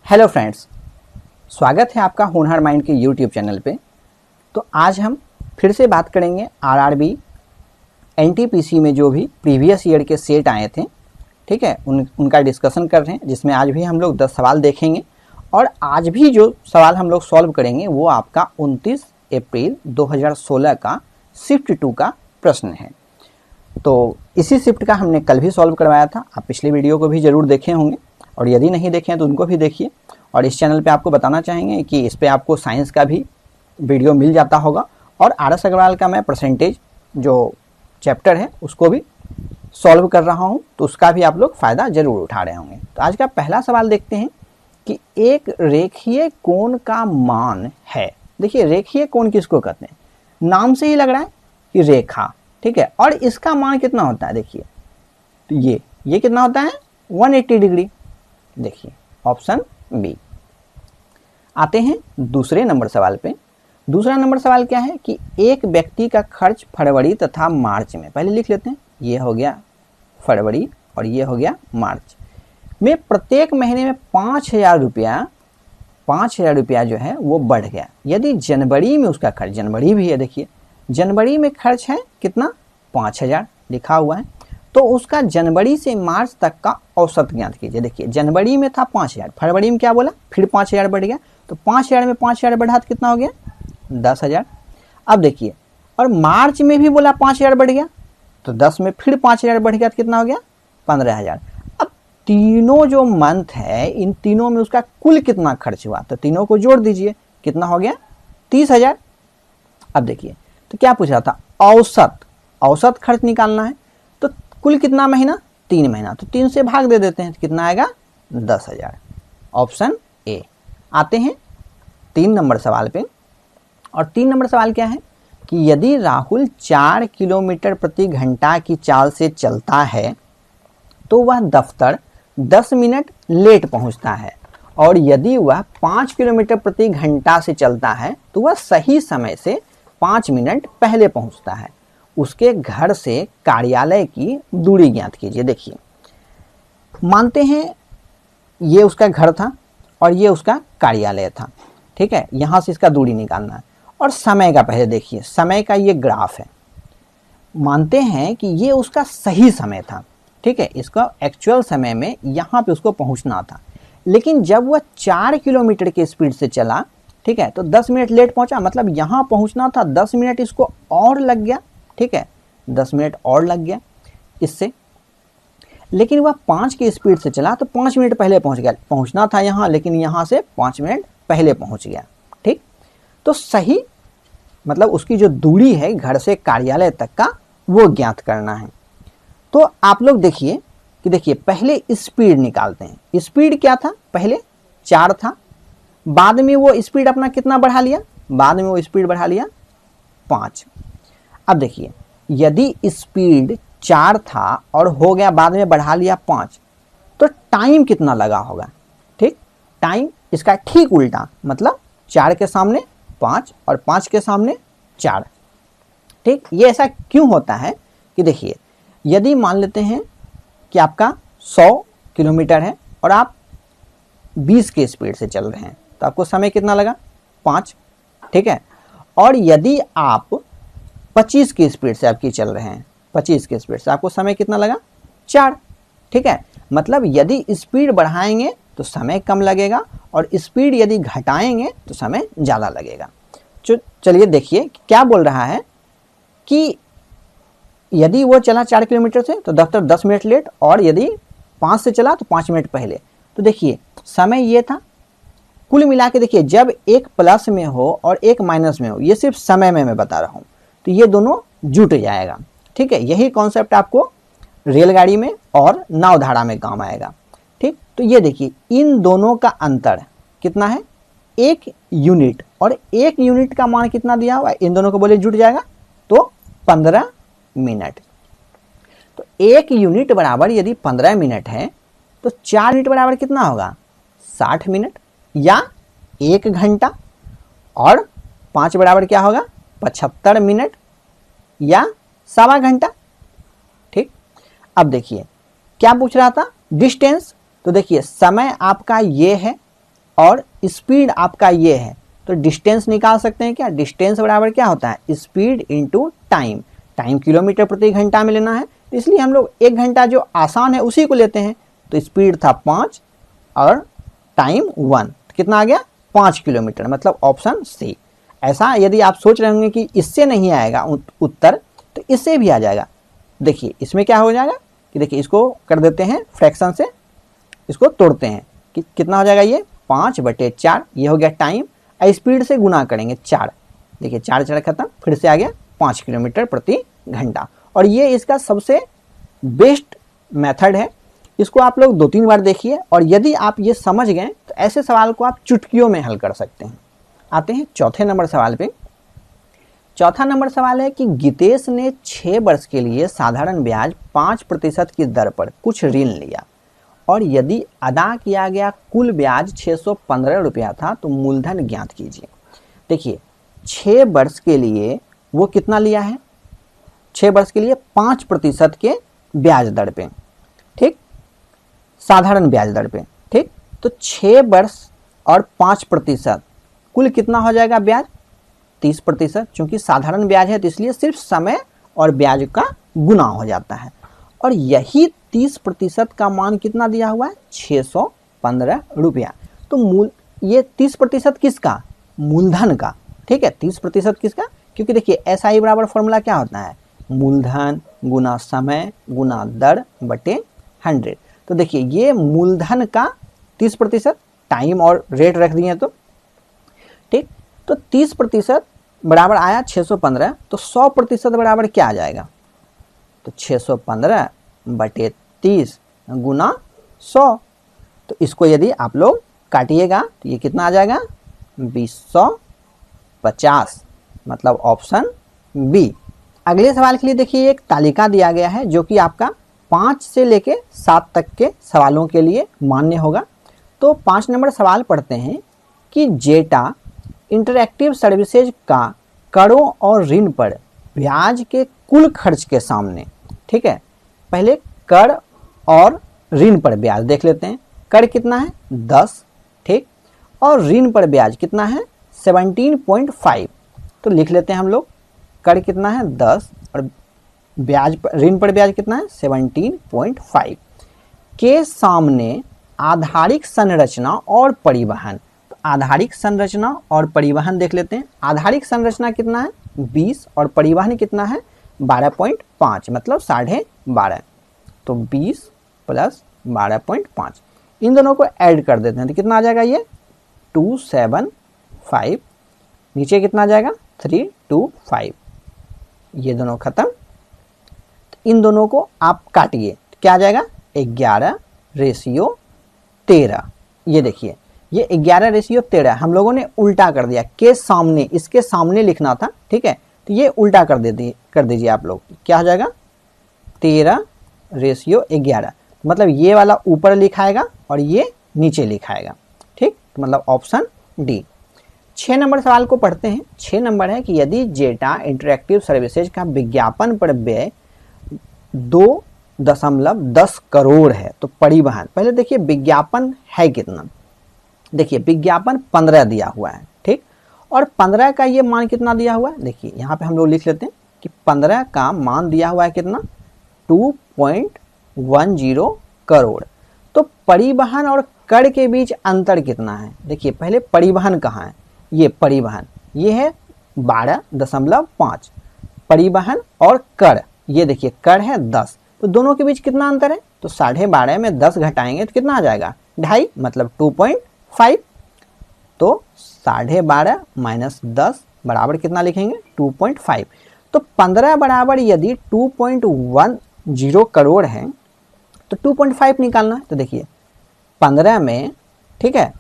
Hello friends, स्वागत है आपका होनहार माइंड के यूट्यूब चैनल पे। तो आज हम फिर से बात करेंगे आरआरबी एनटीपीसी में जो भी प्रीवियस ईयर के सेट आए थे, ठीक है, उनका डिस्कशन कर रहे हैं, जिसमें आज भी हम लोग 10 सवाल देखेंगे। और आज भी जो सवाल हम लोग सॉल्व करेंगे वो आपका 29 अप्रैल 2016 का शिफ्ट 2 का प्रश्न है। तो इसी शिफ्ट का हमने कल भी सॉल्व करवाया था, आप पिछले वीडियो को भी ज़रूर देखे होंगे, और यदि नहीं देखे हैं तो उनको भी देखिए। और इस चैनल पे आपको बताना चाहेंगे कि इस पे आपको साइंस का भी वीडियो मिल जाता होगा, और आर.एस. अग्रवाल का मैं परसेंटेज जो चैप्टर है उसको भी सॉल्व कर रहा हूँ, तो उसका भी आप लोग फ़ायदा ज़रूर उठा रहे होंगे। तो आज का पहला सवाल देखते हैं कि एक रेखीय कोण का मान है। देखिए, रेखीय कोण किसको कहते हैं? नाम से ही लग रहा है कि रेखा, ठीक है, और इसका मान कितना होता है? देखिए, तो ये कितना होता है? 180 डिग्री। देखिए ऑप्शन बी। आते हैं दूसरे नंबर सवाल पे। दूसरा नंबर सवाल क्या है कि एक व्यक्ति का खर्च फरवरी तथा मार्च में, पहले लिख लेते हैं, ये हो गया फरवरी और ये हो गया मार्च में, प्रत्येक महीने में 5,000 रुपया जो है वो बढ़ गया। यदि जनवरी में उसका खर्च, जनवरी भी है, देखिए जनवरी में खर्च है कितना? 5,000 लिखा हुआ है, तो उसका जनवरी से मार्च तक का औसत ज्ञात कीजिए। देखिए जनवरी में था 5,000, फरवरी में क्या बोला? फिर 5,000 बढ़ गया, तो 5,000 में 5,000 बढ़ा तो कितना हो गया? 10,000। अब देखिए, और मार्च में भी बोला 5,000 बढ़ गया, तो 10 में फिर 5,000 बढ़ गया तो कितना हो गया? 15,000। अब तीनों जो मंथ है, इन तीनों में उसका कुल कितना खर्च हुआ, तो तीनों को जोड़ दीजिए, कितना हो गया? 30,000। अब देखिए, तो क्या पूछ रहा था? औसत खर्च निकालना है, तो कुल कितना महीना? 3 महीना, तो 3 से भाग दे देते हैं, तो कितना आएगा? 10,000। Option A. आते हैं 3 नंबर सवाल पे। और 3 नंबर सवाल क्या है कि यदि राहुल 4 किलोमीटर प्रति घंटा की चाल से चलता है तो वह दफ्तर 10 मिनट लेट पहुंचता है, और यदि वह 5 किलोमीटर प्रति घंटा से चलता है तो वह सही समय से 5 मिनट पहले पहुंचता है। उसके घर से कार्यालय की दूरी ज्ञात कीजिए। देखिए, मानते हैं ये उसका घर था और ये उसका कार्यालय था, ठीक है, यहां से इसका दूरी निकालना है। और समय का पहले देखिए, समय का ये ग्राफ है। मानते हैं कि ये उसका सही समय था, ठीक है, इसका एक्चुअल समय में यहां पे उसको पहुंचना था, लेकिन जब वह 4 किलोमीटर की स्पीड से चला, ठीक है, तो 10 मिनट लेट पहुंचा, मतलब यहां पहुंचना था, 10 मिनट इसको और लग गया, ठीक है, 10 मिनट और लग गया इससे। लेकिन वह 5 की स्पीड से चला तो 5 मिनट पहले पहुंच गया, पहुंचना था यहां, लेकिन यहां से 5 मिनट पहले पहुंच गया, ठीक। तो सही मतलब उसकी जो दूरी है घर से कार्यालय तक का, वो ज्ञात करना है। तो आप लोग देखिए कि देखिए, पहले स्पीड निकालते हैं। स्पीड क्या था? पहले 4 था, बाद में वो स्पीड अपना कितना बढ़ा लिया? बाद में वो स्पीड बढ़ा लिया 5। अब देखिए, यदि स्पीड 4 था और हो गया बाद में बढ़ा लिया 5, तो टाइम कितना लगा होगा? ठीक, टाइम इसका ठीक उल्टा, मतलब 4 के सामने 5 और 5 के सामने 4, ठीक। ये ऐसा क्यों होता है कि देखिए, यदि मान लेते हैं कि आपका 100 किलोमीटर है और आप 20 की स्पीड से चल रहे हैं, तो आपको समय कितना लगा? 5, ठीक है। और यदि आप 25 की स्पीड से आपकी चल रहे हैं, 25 की स्पीड से आपको समय कितना लगा? 4, ठीक है। मतलब यदि स्पीड बढ़ाएंगे तो समय कम लगेगा, और स्पीड यदि घटाएंगे तो समय ज़्यादा लगेगा। चलिए देखिए क्या बोल रहा है कि यदि वो चला 4 किलोमीटर से तो दफ्तर 10 मिनट लेट, और यदि 5 से चला तो 5 मिनट पहले। तो देखिए, समय ये था। कुल मिला के देखिए, जब एक प्लस में हो और एक माइनस में हो, ये सिर्फ समय में मैं बता रहा हूँ, तो ये दोनों जुट जाएगा, ठीक है। यही कॉन्सेप्ट आपको रेलगाड़ी में और नावधारा में काम आएगा, ठीक। तो ये देखिए, इन दोनों का अंतर कितना है? 1 यूनिट, और 1 यूनिट का मान कितना दिया हुआ है? इन दोनों को बोले जुट जाएगा तो 15 मिनट। तो 1 यूनिट बराबर यदि 15 मिनट है तो 4 यूनिट बराबर कितना होगा? 60 मिनट या 1 घंटा, और 5 बराबर क्या होगा? 75 मिनट या 1.25 घंटा, ठीक। अब देखिए क्या पूछ रहा था? डिस्टेंस। तो देखिए, समय आपका ये है, और स्पीड आपका ये है, तो डिस्टेंस निकाल सकते हैं क्या? डिस्टेंस बराबर क्या होता है? Speed into time. Time kilometre प्रति घंटा में लेना है, तो इसलिए हम लोग 1 घंटा जो आसान है उसी को लेते हैं। तो स्पीड था 5 और टाइम 1, कितना आ गया? 5 किलोमीटर, मतलब ऑप्शन सी। ऐसा यदि आप सोच रहे होंगे कि इससे नहीं आएगा उत्तर, तो इससे भी आ जाएगा। देखिए इसमें क्या हो जाएगा कि देखिए इसको कर देते हैं फ्रैक्शन से, इसको तोड़ते हैं कि कितना हो जाएगा ये 5/4, ये हो गया टाइम। स्पीड से गुना करेंगे 4, देखिए 4 4 खत्म, फिर से आ गया 5 किलोमीटर प्रति घंटा। और ये इसका सबसे बेस्ट मेथड है, इसको आप लोग 2-3 बार देखिए, और यदि आप ये समझ गए तो ऐसे सवाल को आप चुटकियों में हल कर सकते हैं। आते हैं चौथे नंबर सवाल पे। चौथा नंबर सवाल है कि गीतेश ने 6 वर्ष के लिए साधारण ब्याज 5% की दर पर कुछ ऋण लिया, और यदि अदा किया गया कुल ब्याज 615 रुपया था तो मूलधन ज्ञात कीजिए। देखिए 6 वर्ष के लिए वो कितना लिया है? 6 वर्ष के लिए 5% के ब्याज दर पे, ठीक, साधारण ब्याज दर पे, ठीक। तो 6 वर्ष और 5%, कुल कितना हो जाएगा ब्याज? 30%। चूंकि साधारण ब्याज है तो इसलिए सिर्फ समय और ब्याज का गुना हो जाता है, और यही 30% का मान कितना दिया हुआ है? 615 रुपया। तो मूल ये 30% किसका? मूलधन का, ठीक है। 30% किसका? क्योंकि देखिए SI बराबर फॉर्मूला क्या होता है? मूलधन गुना समय गुना दर बटे 100। तो देखिए ये मूलधन का 30%, टाइम और रेट रख दिए तो, ठीक। तो 30% बराबर आया 615, तो 100% बराबर क्या आ जाएगा? तो 615/30 गुना 100। तो इसको यदि आप लोग काटिएगा तो ये कितना आ जाएगा? 2050, मतलब ऑप्शन बी। अगले सवाल के लिए देखिए एक तालिका दिया गया है जो कि आपका 5 से लेके 7 तक के सवालों के लिए मान्य होगा। तो 5 नंबर सवाल पढ़ते हैं कि जेटा इंटरैक्टिव सर्विसेज का करों और ऋण पर ब्याज के कुल खर्च के सामने, ठीक है, पहले कर और ऋण पर ब्याज देख लेते हैं। कर कितना है? 10, ठीक, और ऋण पर ब्याज कितना है? 17.5। तो लिख लेते हैं हम लोग, कर कितना है? 10, और ब्याज पर, ऋण पर ब्याज कितना है? 17.5 के सामने आधारिक संरचना और परिवहन। तो आधारिक संरचना और परिवहन देख लेते हैं। आधारिक संरचना कितना है? 20, और परिवहन कितना है? 12.5, मतलब 12.5। तो 20 प्लस 12.5, इन दोनों को ऐड कर देते हैं तो कितना आ जाएगा? ये 275। नीचे कितना आ जाएगा? 325। ये दोनों खत्म। तो इन दोनों को आप काटिए, क्या आ जाएगा? 11/13। ये देखिए ये 11/13 हम लोगों ने उल्टा कर दिया, के सामने, इसके सामने लिखना था, ठीक है, तो ये उल्टा कर दीजिए आप लोग। क्या हो जाएगा? 13/11, मतलब ये वाला ऊपर लिखाएगा और ये नीचे लिखाएगा, ठीक। तो मतलब ऑप्शन डी। 6 नंबर सवाल को पढ़ते हैं। 6 नंबर है कि यदि जेटा इंटरैक्टिव सर्विसेज का विज्ञापन पर व्यय 2.10 करोड़ है तो परिवहन, पहले देखिए विज्ञापन है कितना। देखिए विज्ञापन 15 दिया हुआ है, ठीक, और 15 का ये मान कितना दिया हुआ है? देखिए यहाँ पे हम लोग लिख लेते हैं कि 15 का मान दिया हुआ है कितना? 2.10 करोड़। तो परिवहन और कर के बीच अंतर कितना है? देखिए पहले परिवहन कहाँ है? ये परिवहन, ये है 12.5। परिवहन और कर, ये देखिए कर है 10, तो दोनों के बीच कितना अंतर है? तो 12.5 में 10 घटाएंगे तो कितना आ जाएगा? 2.5, मतलब 2.5। तो 12.5 माइनस 10 बराबर कितना लिखेंगे? 2.5। तो 15 बराबर यदि 2.10 करोड़ है तो 2.5 निकालना है। तो देखिए 15 में, ठीक है,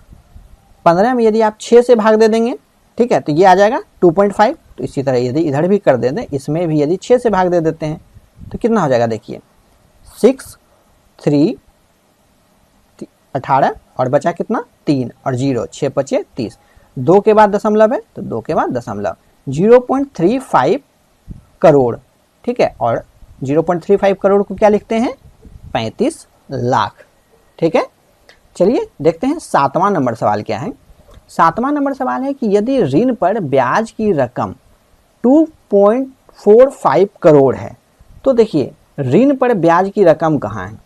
15 में यदि आप 6 से भाग दे देंगे, ठीक है, तो ये आ जाएगा 2.5। तो इसी तरह यदि इधर भी कर दे दें, इसमें भी यदि 6 से भाग दे देते हैं तो कितना हो जाएगा? देखिए 6, 3, 18, और बचा कितना? 3 और 0, 6 5 30। 2 के बाद दशमलव है तो 2 के बाद दशमलव, 0.35 करोड़, ठीक है। और 0.35 करोड़ को क्या लिखते हैं? 35 लाख, ठीक है। चलिए देखते हैं 7वां नंबर सवाल क्या है। 7वां नंबर सवाल है कि यदि ऋण पर ब्याज की रकम 2.45 करोड़ है तो देखिए ऋण पर ब्याज की रकम कहाँ है,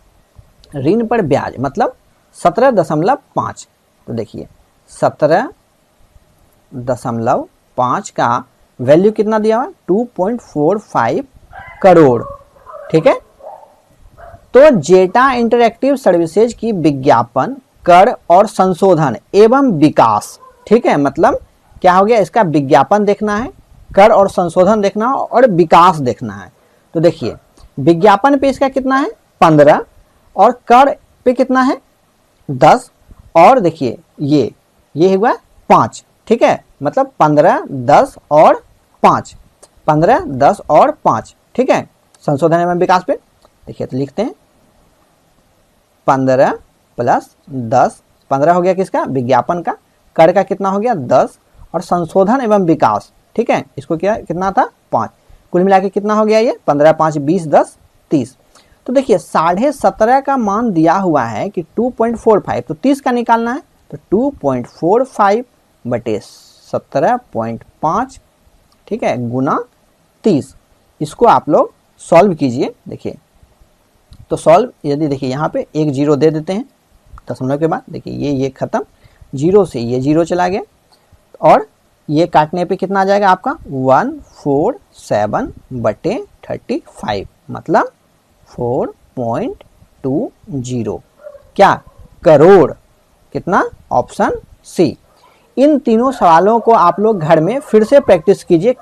ऋण पर ब्याज मतलब 17.5। तो देखिए 17.5 का वैल्यू कितना दिया हुआ, 2.45 करोड़। ठीक है, तो जेटा इंटरैक्टिव सर्विसेज की विज्ञापन कर और संशोधन एवं विकास, ठीक है, मतलब क्या हो गया, इसका विज्ञापन देखना है, कर और संशोधन देखना है और विकास देखना है। तो देखिए विज्ञापन पे इसका कितना है 15 और कर पे कितना है 10 और देखिए ये हुआ 5। ठीक है, मतलब 15, 10 और 5, 15, 10 और 5। ठीक है, संशोधन एवं विकास पे देखिए तो लिखते हैं 15 प्लस 10, 15 हो गया किसका, विज्ञापन का, कर का कितना हो गया 10 और संशोधन एवं विकास, ठीक है, इसको क्या कितना था 5, कुल मिला के कितना हो गया ये 15, 5, 20, 10, 30। तो देखिए 17.5 का मान दिया हुआ है कि 2.45, तो 30 का निकालना है, तो 2.45 बटे 17.5, ठीक है, गुना 30। इसको आप लोग सॉल्व कीजिए। देखिए तो सॉल्व यदि देखिए यहाँ पे एक जीरो दे देते हैं दशमलव के बाद, देखिए ये खत्म, जीरो से ये जीरो चला गया और ये काटने पे कितना आ जाएगा आपका 147 बटे 35, मतलब 4.20 क्या करोड़, कितना, ऑप्शन सी। इन तीनों सवालों को आप लोग घर में फिर से प्रैक्टिस कीजिए।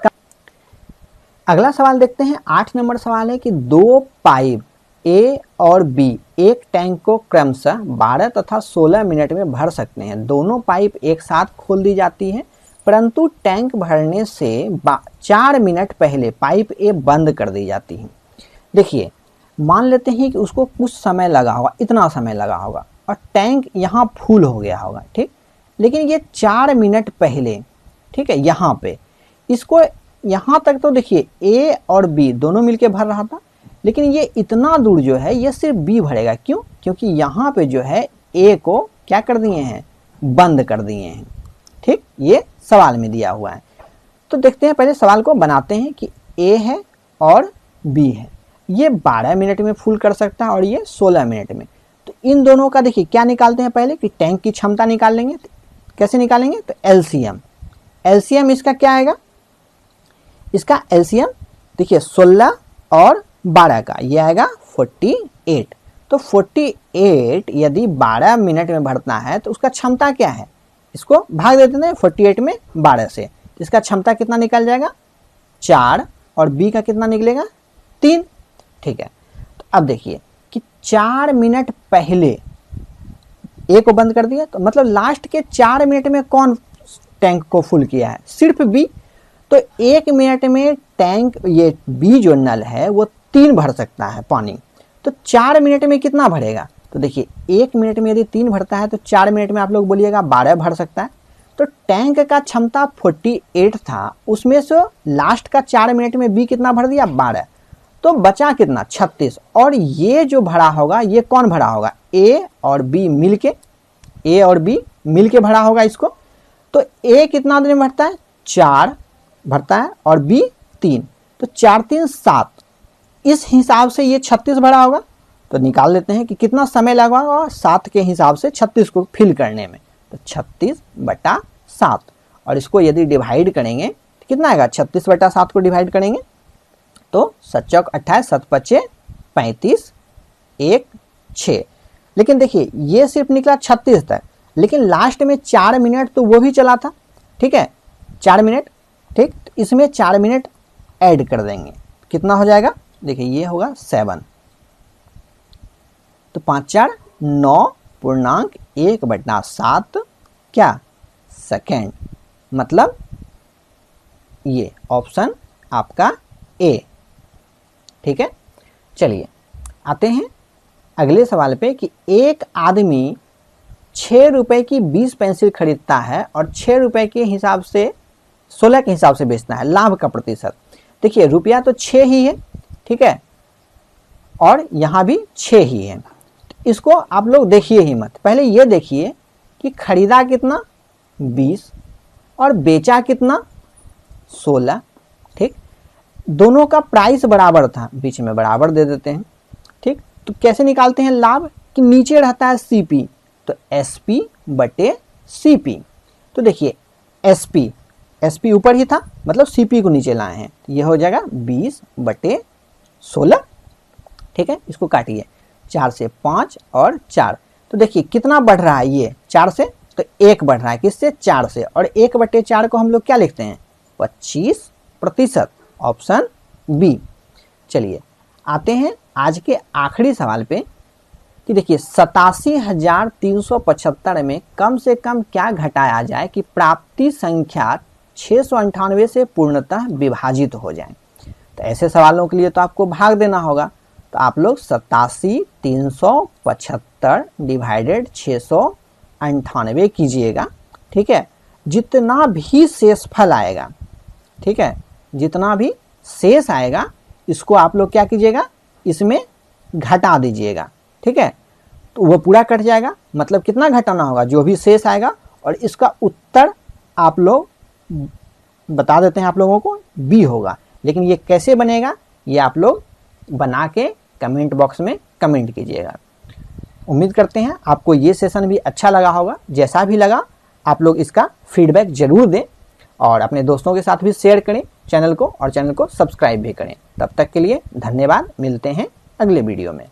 अगला सवाल देखते हैं, 8 नंबर सवाल है कि दो पाइप ए और बी एक टैंक को क्रमशः 12 तथा 16 मिनट में भर सकते हैं। दोनों पाइप एक साथ खोल दी जाती है, परंतु टैंक भरने से 4 मिनट पहले पाइप ए बंद कर दी जाती है। देखिए मान लेते हैं कि उसको कुछ समय लगा होगा, इतना समय लगा होगा और टैंक यहाँ फुल हो गया होगा, ठीक, लेकिन ये 4 मिनट पहले, ठीक है, यहाँ पे इसको यहाँ तक तो देखिए ए और बी दोनों मिलके भर रहा था, लेकिन ये इतना दूर जो है ये सिर्फ बी भरेगा। क्यों? क्योंकि यहाँ पे जो है ए को क्या कर दिए हैं, बंद कर दिए हैं। ठीक, ये सवाल में दिया हुआ है। तो देखते हैं, पहले सवाल को बनाते हैं कि ए है और बी है, ये 12 मिनट में फुल कर सकता है और ये 16 मिनट में। तो इन दोनों का देखिए क्या निकालते हैं, पहले कि टैंक की क्षमता निकाल लेंगे। कैसे निकालेंगे, तो एलसीएम, एलसीएम इसका क्या आएगा, इसका एलसीएम देखिए 16 और 12 का ये आएगा 48। तो 48 यदि 12 मिनट में भरता है तो उसका क्षमता क्या है, इसको भाग देते हैं 48 में 12 से, इसका क्षमता कितना निकल जाएगा 4 और बी का कितना निकलेगा 3। ठीक है, तो अब देखिए कि 4 मिनट पहले ए को बंद कर दिया, तो मतलब लास्ट के 4 मिनट में कौन टैंक को फुल किया है, सिर्फ बी। तो 1 मिनट में टैंक ये बी जो नल है वो 3 भर सकता है पानी, तो 4 मिनट में कितना भरेगा, तो देखिए 1 मिनट में यदि 3 भरता है तो 4 मिनट में आप लोग बोलिएगा 12 भर सकता है। तो टैंक का क्षमता 48 था, उसमें से लास्ट का 4 मिनट में बी कितना भर दिया 12, तो बचा कितना 36। और ये जो भरा होगा ये कौन भरा होगा, ए और बी मिलके, ए और बी मिलके भरा होगा इसको। तो ए कितना देर में भरता है 4 भरता है और बी 3, तो 4 3 7, इस हिसाब से ये 36 भरा होगा। तो निकाल लेते हैं कि कितना समय लगा होगा 7 के हिसाब से 36 को फिल करने में, तो 36/7 और इसको यदि डिवाइड करेंगे तो कितना आएगा, 36/7 को डिवाइड करेंगे तो 7 चौक 28, 7 पचे 35, 1 6। लेकिन देखिए ये सिर्फ निकला 36 तक, लेकिन लास्ट में 4 मिनट तो वो भी चला था, ठीक है, 4 मिनट, ठीक, तो इसमें 4 मिनट ऐड कर देंगे, कितना हो जाएगा, देखिए ये होगा 7, तो 5 4 9.1/7 क्या सेकेंड, मतलब ये ऑप्शन आपका ए। ठीक है, चलिए आते हैं अगले सवाल पे कि एक आदमी 6 रुपए की 20 पेंसिल खरीदता है और 6 रुपए के हिसाब से 16 के हिसाब से बेचता है, लाभ का प्रतिशत। देखिए रुपया तो 6 ही है, ठीक है, और यहाँ भी 6 ही है, इसको आप लोग देखिए ही मत, पहले ये देखिए कि खरीदा कितना 20 और बेचा कितना 16। ठीक, दोनों का प्राइस बराबर था, बीच में बराबर दे देते हैं। ठीक, तो कैसे निकालते हैं लाभ कि नीचे रहता है सीपी, तो एसपी बटे सीपी। तो देखिए एसपी ऊपर ही था, मतलब सीपी को नीचे लाए हैं, तो ये हो जाएगा 20 बटे 16। ठीक है, इसको काटिए, 4 से 5 और 4, तो देखिए कितना बढ़ रहा है, ये 4 से, तो 1 बढ़ रहा है, किससे 4 से, और 1 बटे 4 को हम लोग क्या लिखते हैं 25%, ऑप्शन बी। चलिए आते हैं आज के आखिरी सवाल पे कि देखिए 87,375 में कम से कम क्या घटाया जाए कि प्राप्ति संख्या 698 से पूर्णतः विभाजित हो जाए। तो ऐसे सवालों के लिए तो आपको भाग देना होगा, तो आप लोग 87,375 डिवाइडेड 698 कीजिएगा। ठीक है, जितना भी शेषफल आएगा, ठीक है, जितना भी शेष आएगा इसको आप लोग क्या कीजिएगा, इसमें घटा दीजिएगा। ठीक है, तो वो पूरा कट जाएगा, मतलब कितना घटाना होगा, जो भी शेष आएगा, और इसका उत्तर आप लोग बता देते हैं, आप लोगों को बी होगा। लेकिन ये कैसे बनेगा ये आप लोग बना के कमेंट बॉक्स में कमेंट कीजिएगा। उम्मीद करते हैं आपको ये सेशन भी अच्छा लगा होगा। जैसा भी लगा आप लोग इसका फीडबैक जरूर दें और अपने दोस्तों के साथ भी शेयर करें चैनल को, और चैनल को सब्सक्राइब भी करें। तब तक के लिए धन्यवाद, मिलते हैं अगले वीडियो में।